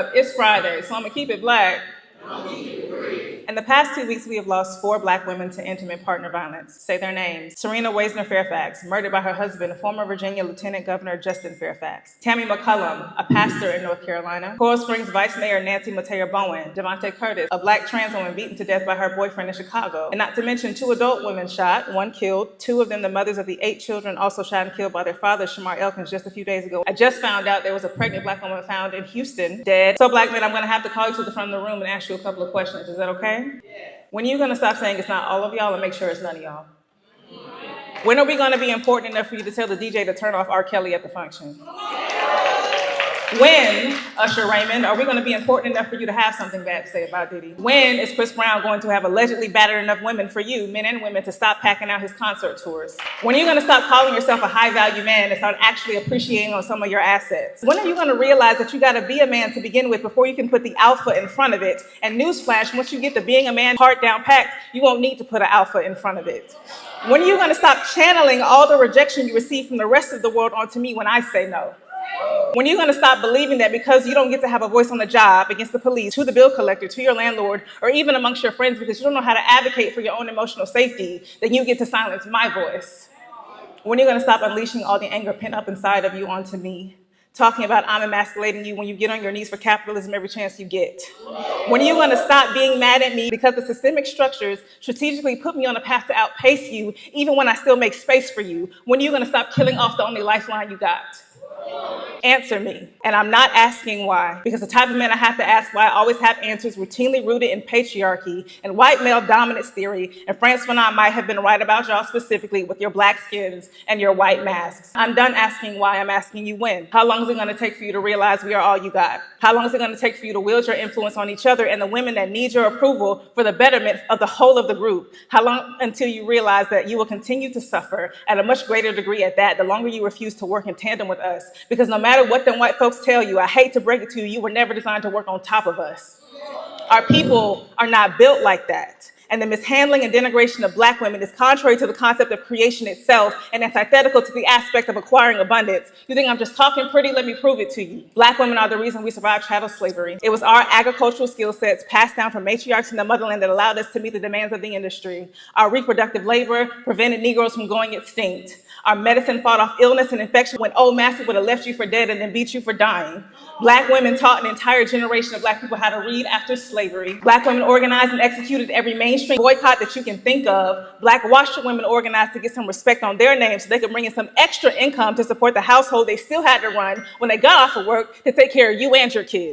up? It's Friday, so I'm gonna keep it black. In the past 2 weeks, we have lost 4 Black women to intimate partner violence. Say their names. Serena Waisner Fairfax, murdered by her husband, former Virginia Lieutenant Governor Justin Fairfax. Tammy McCullum, a pastor in North Carolina. Coral Springs Vice Mayor Nancy Mateo Bowen. Devontae Curtis, a Black trans woman beaten to death by her boyfriend in Chicago. And not to mention 2 adult women shot, 1 killed, 2 of them the mothers of the 8 children also shot and killed by their father, Shamar Elkins, just a few days ago. I just found out there was a pregnant Black woman found in Houston, dead. So Black men, I'm gonna have to call you to the front of the room and ask you a couple of questions. Is that okay? Yeah. When are you gonna stop saying it's not all of y'all and make sure it's none of y'all? When are we gonna be important enough for you to tell the DJ to turn off R. Kelly at the function? When, Usher Raymond, are we gonna be important enough for you to have something bad to say about Diddy? When is Chris Brown going to have allegedly battered enough women for you, men and women, to stop packing out his concert tours? When are you gonna stop calling yourself a high-value man and start actually appreciating on some of your assets? When are you gonna realize that you gotta be a man to begin with before you can put the alpha in front of it? And newsflash, once you get to being a man heart down packed, you won't need to put an alpha in front of it. When are you gonna stop channeling all the rejection you receive from the rest of the world onto me when I say no? When are you gonna stop believing that because you don't get to have a voice on the job, against the police, to the bill collector, to your landlord, or even amongst your friends because you don't know how to advocate for your own emotional safety, then you get to silence my voice? When are you gonna stop unleashing all the anger pent up inside of you onto me? Talking about I'm emasculating you when you get on your knees for capitalism every chance you get? When are you gonna stop being mad at me because the systemic structures strategically put me on a path to outpace you even when I still make space for you? When are you gonna stop killing off the only lifeline you got? Answer me. And I'm not asking why, because the type of men I have to ask why always have answers routinely rooted in patriarchy and white male dominance theory, and Frantz Fanon might have been right about y'all specifically with your black skins and your white masks. I'm done asking why, I'm asking you when. How long is it gonna take for you to realize we are all you got? How long is it gonna take for you to wield your influence on each other and the women that need your approval for the betterment of the whole of the group? How long until you realize that you will continue to suffer at a much greater degree at that, the longer you refuse to work in tandem with us? Because no matter what them white folks tell you, I hate to break it to you, you were never designed to work on top of us. Our people are not built like that. And the mishandling and denigration of Black women is contrary to the concept of creation itself and antithetical to the aspect of acquiring abundance. You think I'm just talking pretty? Let me prove it to you. Black women are the reason we survived chattel slavery. It was our agricultural skill sets passed down from matriarchs in the motherland that allowed us to meet the demands of the industry. Our reproductive labor prevented Negroes from going extinct. Our medicine fought off illness and infection when old master would have left you for dead and then beat you for dying. Black women taught an entire generation of Black people how to read after slavery. Black women organized and executed every mainstream boycott that you can think of. Black washerwomen organized to get some respect on their names so they could bring in some extra income to support the household they still had to run when they got off of work to take care of you and your kids.